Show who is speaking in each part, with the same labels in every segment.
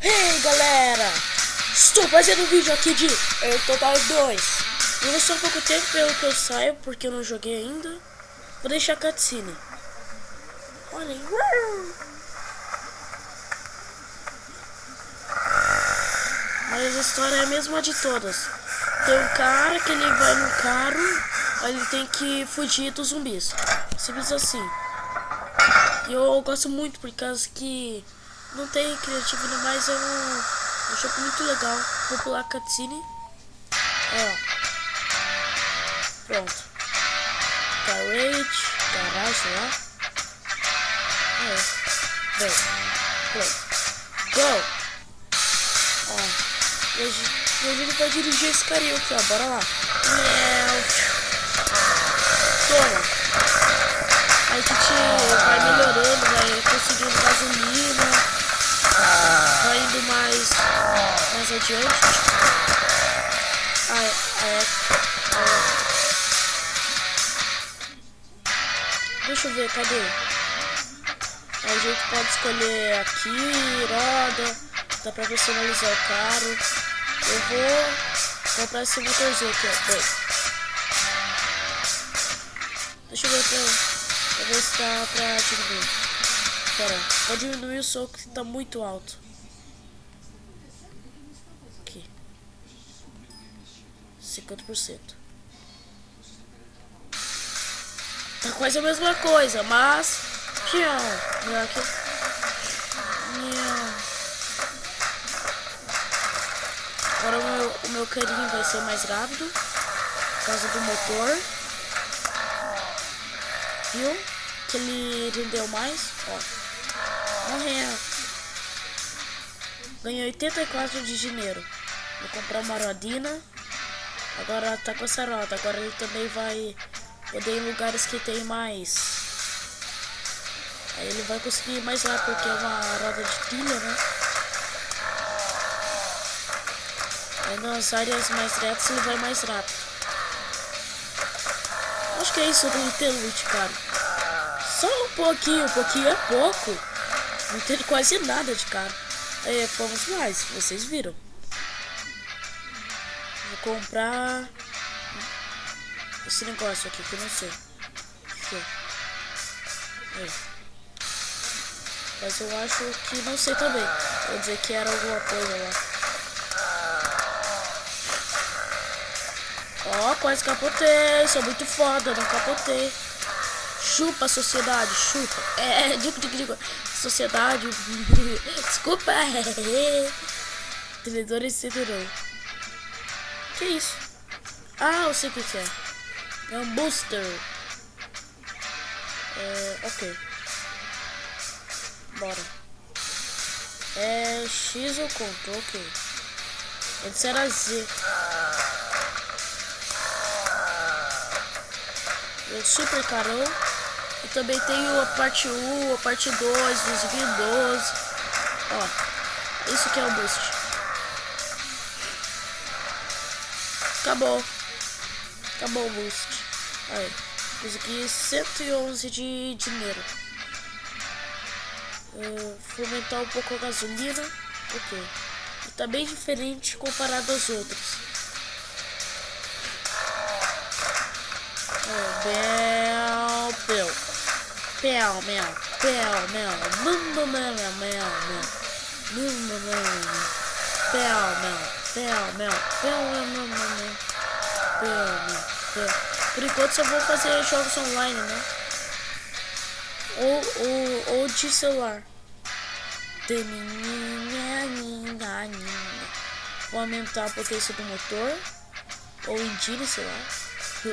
Speaker 1: Hey galera, estou fazendo um vídeo aqui de Total 2. Não só pouco tempo pelo que eu saio, porque eu não joguei ainda. Vou deixar a cutscene. Olha aí. Mas a história é a mesma de todas. Tem um cara que ele vai no carro, aí ele tem que fugir dos zumbis. Simples assim. E eu gosto muito por causa que não tem criativo, mas é um jogo muito legal. Vou pular a cutscene. Ó. Pronto. Garage, sei lá. Bem, pronto. Go! Ó. E a gente vai dirigir esse carinha aqui, ó. Bora lá. Toma. Aí a gente vai melhorando, vai conseguindo gasolina, vai indo mais adiante. Deixa eu ver, cadê? Aí a gente pode escolher aqui, roda, dá pra personalizar o carro. Eu vou comprar esse motorzinho aqui, ó. Bem. Deixa eu ver pra ver se dá pra diminuir. Pera, pode diminuir o som que tá muito alto. Aqui. 50%. Tá quase a mesma coisa, mas... Aqui. Agora o meu carinho vai ser mais rápido. Por causa do motor. Viu? Que ele rendeu mais. Ó. Morreu. Ganhei 84 de dinheiro. Vou comprar uma rodina. Agora tá com essa roda. Agora ele também vai poder ir em lugares que tem mais. Aí ele vai conseguir ir mais lá porque é uma roda de trilha, né? Aí nas áreas mais retas ele vai mais rápido. Acho que é isso, eu não entendo muito, cara. Só um pouquinho é pouco. Não entendo quase nada de carro. É, fomos mais, vocês viram. Vou comprar esse negócio aqui que eu não sei. Mas eu acho que não sei também. Vou dizer que era alguma coisa lá. Ó, quase capotei. Sou muito foda, não capotei. Chupa, sociedade, chupa. Digo. Sociedade. Desculpa. Treinador e cinturão. Que isso? Ah, eu sei o que é. É um booster. Ok. Bora. X eu conto, ok. Antes era Z. Eu super carão. E também tenho a parte 1, a parte 2, 2012. Ó. Isso que é o boost. Acabou. Acabou o boost. Aí. Consegui 111 de dinheiro. Vou aumentar um pouco a gasolina. Ok. E tá bem diferente comparado aos outros. Por enquanto só vou fazer jogos online, né? Ou de celular. Vou aumentar a potência do motor. Ou engine, sei lá.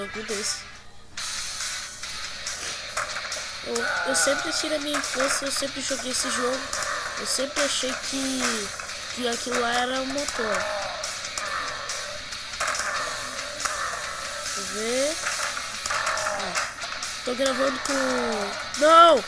Speaker 1: Algum desse. Eu sempre tive a minha infância, eu sempre joguei esse jogo. Eu sempre achei que aquilo lá era um motor. Deixa eu ver. Tô gravando com... Não!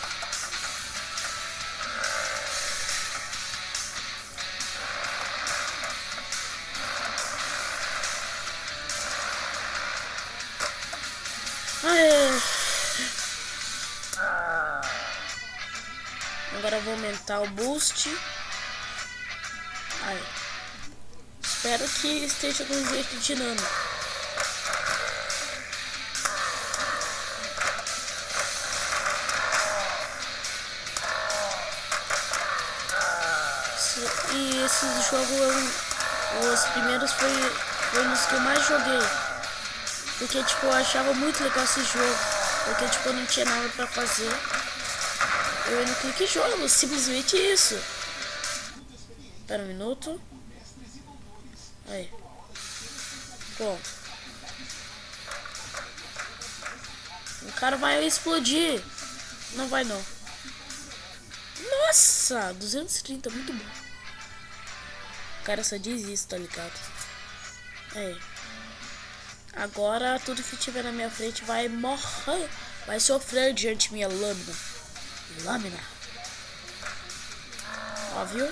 Speaker 1: Agora eu vou aumentar o boost. Ai. Espero que esteja de um jeito dinâmico. E esse jogo, os primeiros foi nos que eu mais joguei. Porque tipo, eu achava muito legal esse jogo. Porque tipo, eu não tinha nada pra fazer. Eu ia no clique jogo, simplesmente isso. Espera um minuto. Aí. Pronto. O cara vai explodir. Não vai não. Nossa, 230, muito bom. O cara só diz isso, tá ligado? Aí. Agora tudo que tiver na minha frente vai morrer. Vai sofrer diante minha lâmina. Lâmina. Ó, viu?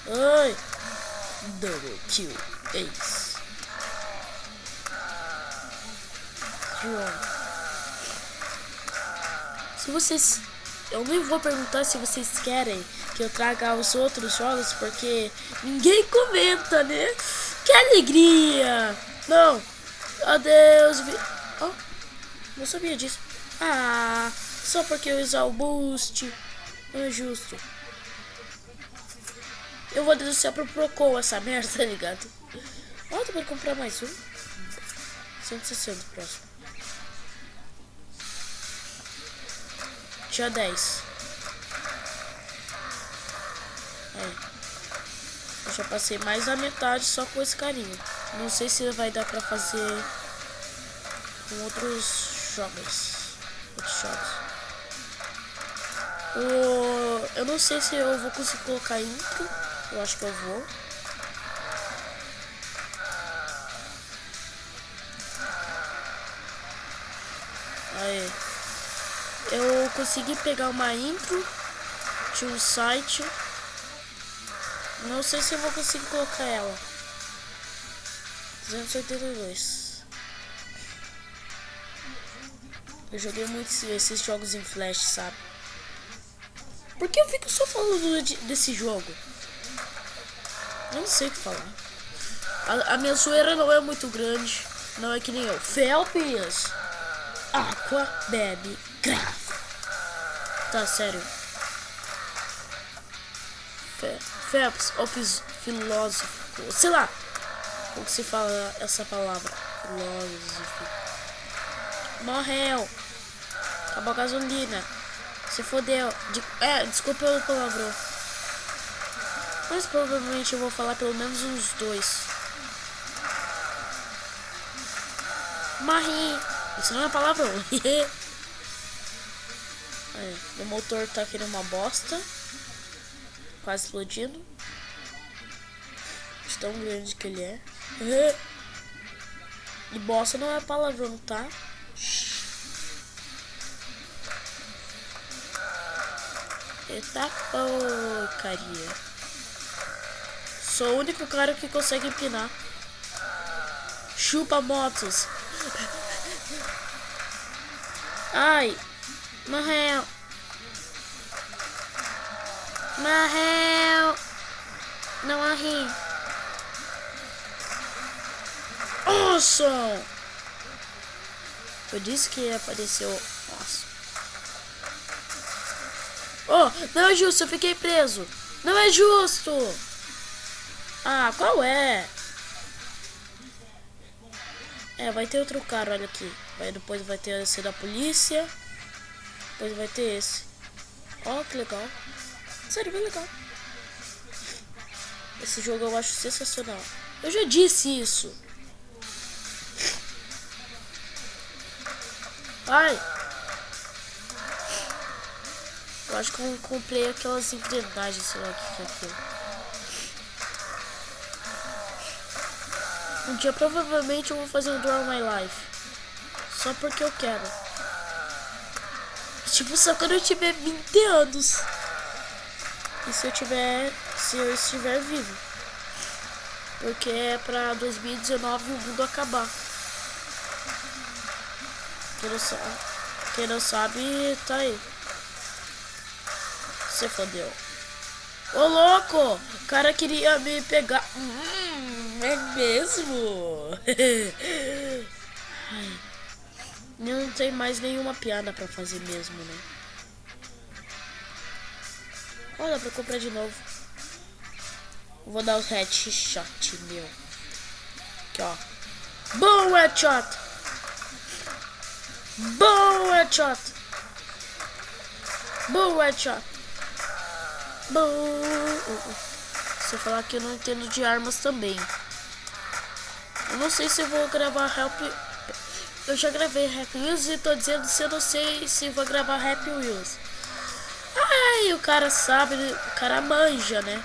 Speaker 1: Ai. Double kill. Ace. Se vocês... Eu nem vou perguntar se vocês querem que eu traga os outros jogos, porque ninguém comenta, né? Que alegria! Não! Adeus! Oh, não sabia disso. Ah, só porque eu usar o boost. Não é justo. Eu vou denunciar pro Procon essa merda, tá ligado? Ó, tu pode comprar mais um. 160 próximo. Tinha 10. Aí. Eu já passei mais da metade só com esse carinha. Não sei se vai dar pra fazer com outros jogos. Eu não sei se eu vou conseguir colocar intro. Eu acho que eu vou. Aí. Eu consegui pegar uma intro de um site. Não sei se eu vou conseguir colocar ela. 282. Eu joguei muito esses jogos em flash, sabe? Por que eu fico só falando desse jogo? Eu não sei o que falar. A minha zoeira não é muito grande. Não é que nem eu. Felps. Aqua, bebe, grave. Tá, sério. Felps of filósofo. Sei lá. Como se fala essa palavra? Filósofo. Morreu. Acabou a gasolina. Se fodeu. Desculpa o palavrão. Mas provavelmente eu vou falar pelo menos uns 2. Morri. Isso não é palavrão. O motor tá querendo uma bosta. Quase explodindo. De tão grande que ele é. E bosta não é palavrão, tá? Eita porcaria. Sou o único cara que consegue empinar. Chupa motos. Ai. Morreu. Morreu. Não morri. Awesome. Eu disse que apareceu. Nossa. Oh, não é justo, eu fiquei preso. Não é justo. Ah, qual é? Vai ter outro cara, olha aqui. Depois vai ter esse da polícia. Depois vai ter esse. Ó, que legal. Sério, bem legal. Esse jogo eu acho sensacional. Eu já disse isso. Ai. Eu acho que eu comprei aquelas engrenagens, sei lá o que é aquilo. Um dia provavelmente eu vou fazer um Draw My Life. Só porque eu quero. Tipo, só quando eu tiver 20 anos. E se eu estiver vivo. Porque é pra 2019 o mundo acabar. Quem não sabe, tá aí. Você fodeu. Ô louco, o cara queria me pegar. É mesmo? Ai, não tem mais nenhuma piada pra fazer mesmo, né? Olha, pra comprar de novo. Vou dar os headshot, meu. Aqui, ó. Boom, headshot. Boom, headshot. Boom, headshot. Boom. Se eu falar que eu não entendo de armas também. Eu não sei se eu vou gravar Help. Eu já gravei Happy Wheels e tô dizendo se eu não sei se vou gravar Happy Wheels. Ai, o cara sabe, o cara manja, né?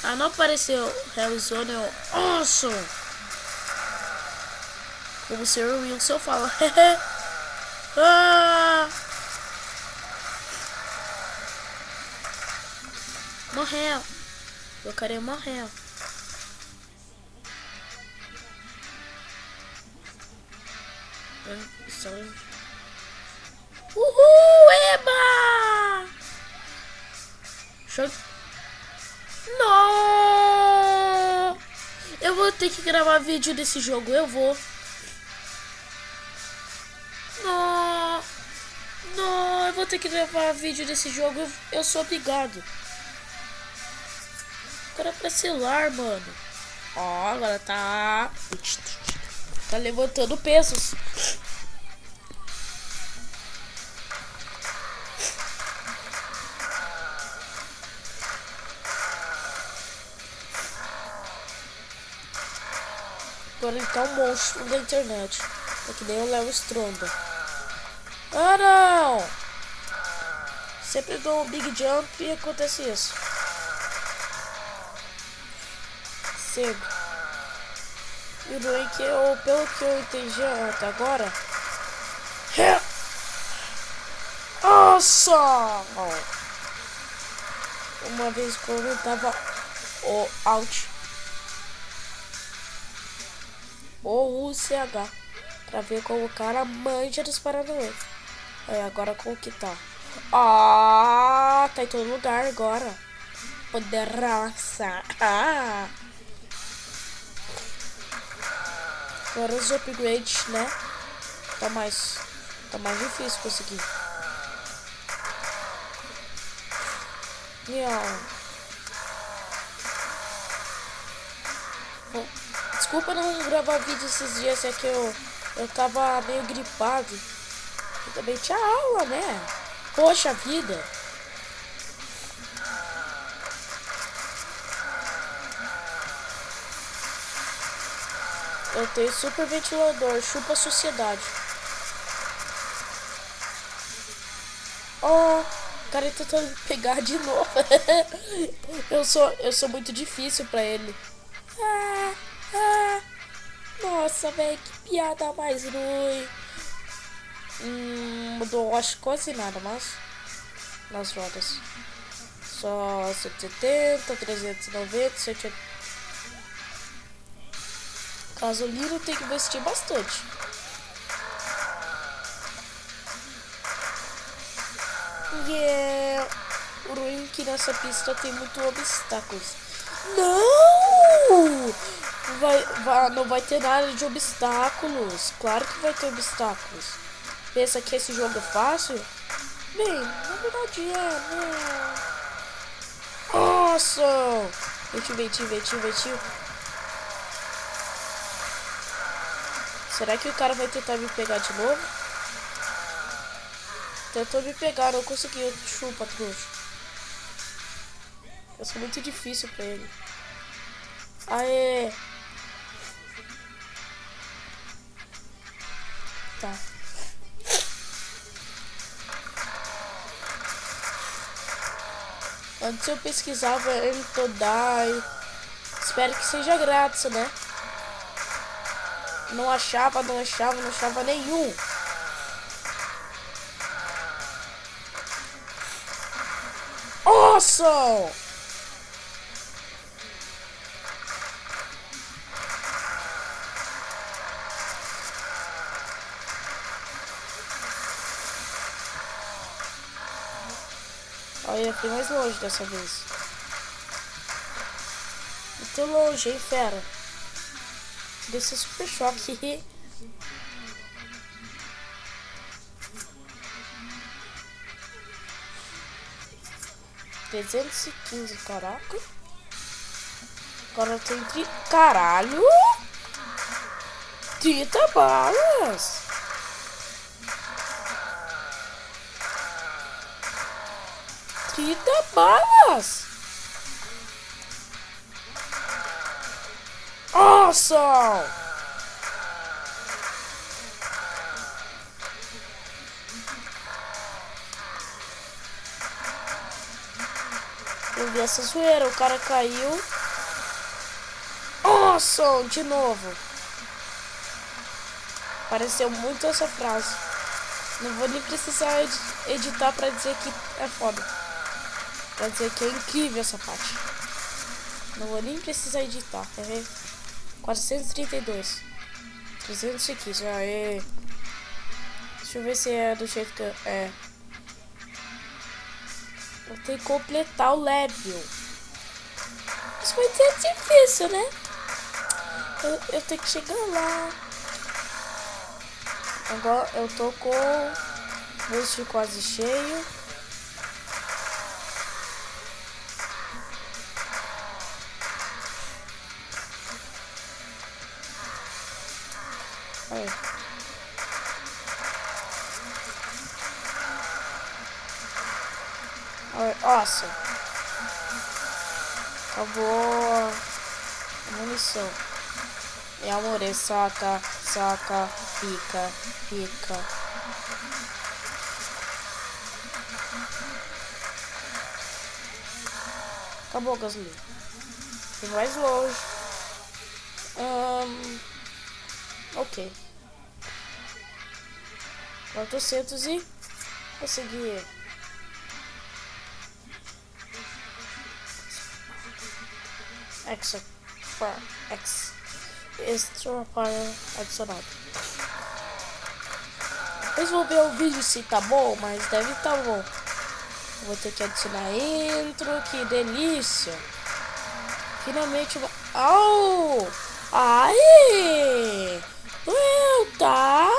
Speaker 1: Ah, não apareceu Hellzone ou Awesome. Como o Sr. Wilson fala. Ah! Morreu. Meu cara morreu. Uhul, eba! Não! Eu vou ter que gravar vídeo desse jogo, eu vou. Não! Não, eu vou ter que gravar vídeo desse jogo, eu sou obrigado. Agora é pra celular, mano. Ó, agora tá levantando pesos. Agora ele tá um monstro da internet. É que nem o Léo Stronda. Ah, não! Sempre dou um big jump e acontece isso. Sempre. E o ruim que eu, pelo que eu entendi até agora... Nossa! Uma vez quando eu tava o Alt ou o CH pra ver como o cara manja dos Paranauê. Aí agora como que tá? Ah, tá em todo lugar agora. Poderosa. Ah. Agora os upgrades, né? Tá mais difícil conseguir. Bom, desculpa não gravar vídeo esses dias, é que eu tava meio gripado. E também tinha aula, né? Poxa vida. Eu tenho super ventilador, chupa a sociedade. Oh, o cara tentando me pegar de novo. eu sou muito difícil pra ele. Nossa, velho, que piada mais ruim. Mudou, acho que quase nada, mas nas rodas. Só 170, 390, 180. Gasolina tem que investir bastante. O ruim que nessa pista tem muitos obstáculos. Não! Não vai ter nada de obstáculos. Claro que vai ter obstáculos. Pensa que esse jogo é fácil? Bem, na verdade é, né? Nossa! Inventiu. Será que o cara vai tentar me pegar de novo? Tentou me pegar, não conseguiu. Chupa, trouxa. Eu sou muito difícil pra ele. Aê! Tá. Antes eu pesquisava em Todai. Espero que seja grátis, né? Não achava nenhum. Nossa! Olha, eu fui mais longe dessa vez. Muito longe, hein, fera. Desse super choque. 315, caraca. Agora tem 30. Caralho! 30 balas! Awesome! Eu vi essa zoeira, o cara caiu. Awesome! De novo. Pareceu muito essa frase. Não vou nem precisar editar pra dizer que é foda. Pra dizer que é incrível essa parte. Não vou nem precisar editar. 432. 315. Aê. Deixa eu ver se é do jeito que é. Eu tenho que completar o level. Isso vai ser difícil, né? Eu tenho que chegar lá. Agora eu tô com o boost quase cheio. Aí. Nossa. Acabou a munição. E amor, saca, pica. Acabou a gasolina. Fui mais longe. Ok. 400 e consegui. Extra para adicionado. Depois vou ver o vídeo se tá bom, mas deve tá bom. Vou ter que adicionar intro, que delícia. Finalmente uma... Oh! Ai! Doeu, tá?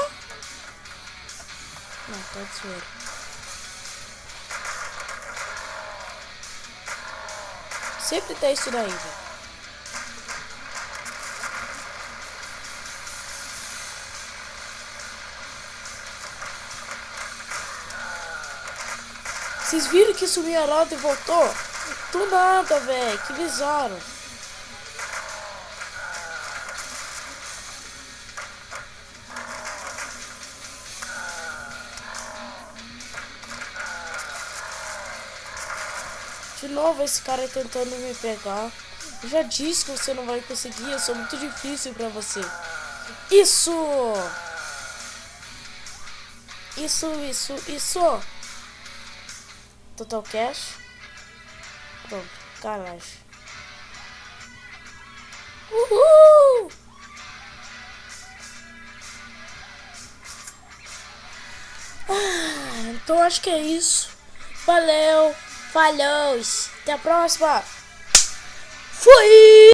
Speaker 1: Não, tá de zoeira. Sempre tem isso daí, velho. Vocês viram que sumiu a roda e voltou? Do nada, velho. Que bizarro. De novo esse cara tentando me pegar. Eu já disse que você não vai conseguir. Eu sou muito difícil pra você. Isso! Total cash. Pronto, caralho. Uhul! Então acho que é isso. Valeu, falhou. Até a próxima. Fui!